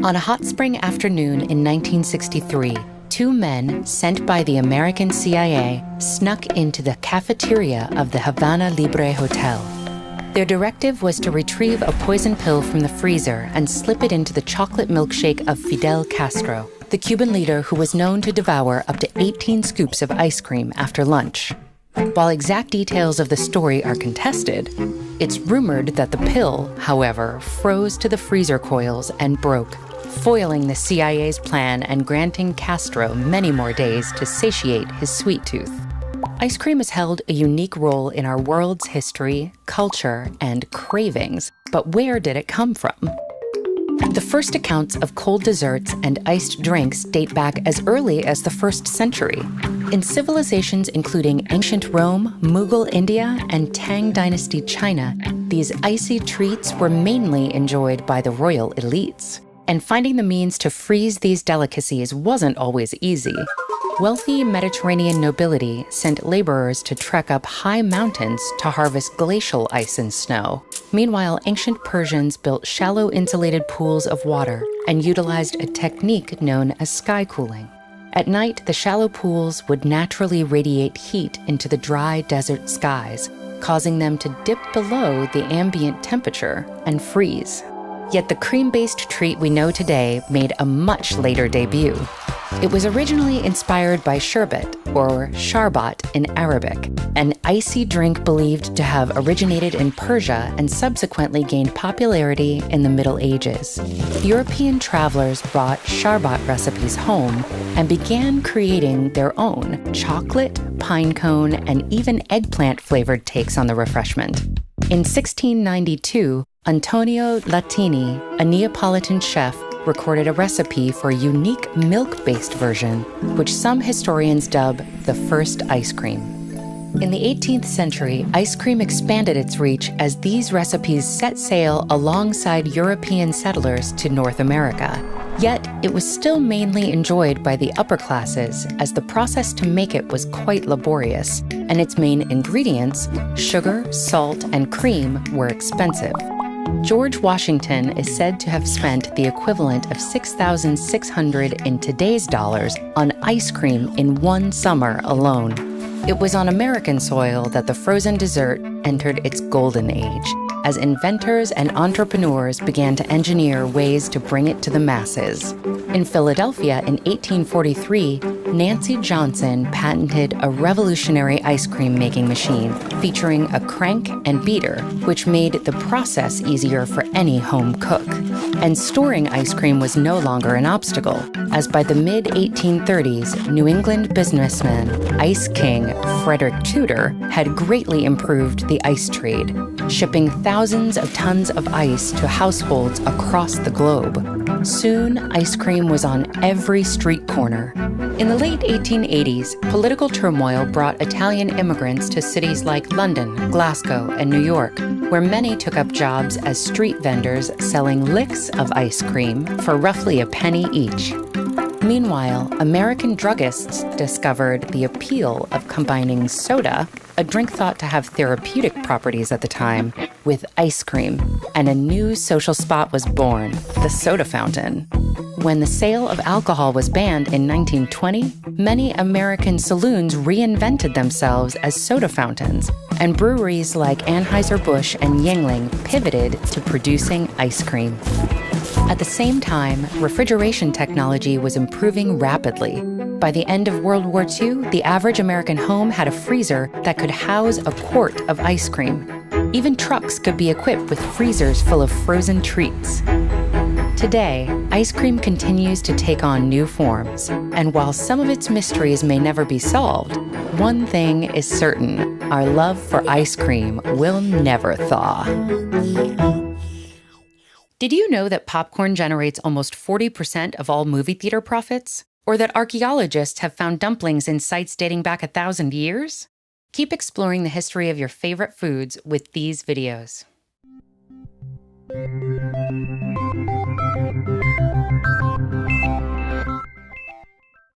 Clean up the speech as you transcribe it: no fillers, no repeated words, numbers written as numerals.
On a hot spring afternoon in 1963, two men sent by the American CIA snuck into the cafeteria of the Havana Libre Hotel. Their directive was to retrieve a poison pill from the freezer and slip it into the chocolate milkshake of Fidel Castro, the Cuban leader who was known to devour up to 18 scoops of ice cream after lunch. While exact details of the story are contested, it's rumored that the pill, however, froze to the freezer coils and broke, foiling the CIA's plan and granting Castro many more days to satiate his sweet tooth. Ice cream has held a unique role in our world's history, culture, and cravings, but where did it come from? The first accounts of cold desserts and iced drinks date back as early as the 1st century. In civilizations including ancient Rome, Mughal India, and Tang Dynasty China, these icy treats were mainly enjoyed by the royal elites. And finding the means to freeze these delicacies wasn't always easy. Wealthy Mediterranean nobility sent laborers to trek up high mountains to harvest glacial ice and snow. Meanwhile, ancient Persians built shallow insulated pools of water and utilized a technique known as sky cooling. At night, the shallow pools would naturally radiate heat into the dry desert skies, causing them to dip below the ambient temperature and freeze. Yet the cream-based treat we know today made a much later debut. It was originally inspired by sherbet, or sharbat in Arabic, an icy drink believed to have originated in Persia and subsequently gained popularity in the Middle Ages. European travelers brought sharbat recipes home and began creating their own chocolate, pine cone, and even eggplant-flavored takes on the refreshment. In 1692, Antonio Latini, a Neapolitan chef, recorded a recipe for a unique milk-based version, which some historians dub the first ice cream. In the 18th century, ice cream expanded its reach as these recipes set sail alongside European settlers to North America. Yet, it was still mainly enjoyed by the upper classes, as the process to make it was quite laborious, and its main ingredients, sugar, salt, and cream, were expensive. George Washington is said to have spent the equivalent of $6,600 in today's dollars on ice cream in one summer alone. It was on American soil that the frozen dessert entered its golden age, as inventors and entrepreneurs began to engineer ways to bring it to the masses. In Philadelphia in 1843, Nancy Johnson patented a revolutionary ice cream making machine featuring a crank and beater, which made the process easier for any home cook. And storing ice cream was no longer an obstacle, as by the mid-1830s, New England businessman Ice King Frederick Tudor had greatly improved the ice trade, shipping thousands of tons of ice to households across the globe. Soon, ice cream was on every street corner. In the late 1880s, political turmoil brought Italian immigrants to cities like London, Glasgow, and New York, where many took up jobs as street vendors selling licks of ice cream for roughly a penny each. Meanwhile, American druggists discovered the appeal of combining soda, a drink thought to have therapeutic properties at the time, with ice cream, and a new social spot was born, the soda fountain. When the sale of alcohol was banned in 1920, many American saloons reinvented themselves as soda fountains, and breweries like Anheuser-Busch and Yuengling pivoted to producing ice cream. At the same time, refrigeration technology was improving rapidly. By the end of World War II, the average American home had a freezer that could house a quart of ice cream. Even trucks could be equipped with freezers full of frozen treats. Today, ice cream continues to take on new forms, and while some of its mysteries may never be solved, one thing is certain: our love for ice cream will never thaw. Did you know that popcorn generates almost 40% of all movie theater profits? Or that archaeologists have found dumplings in sites dating back 1,000 years? Keep exploring the history of your favorite foods with these videos.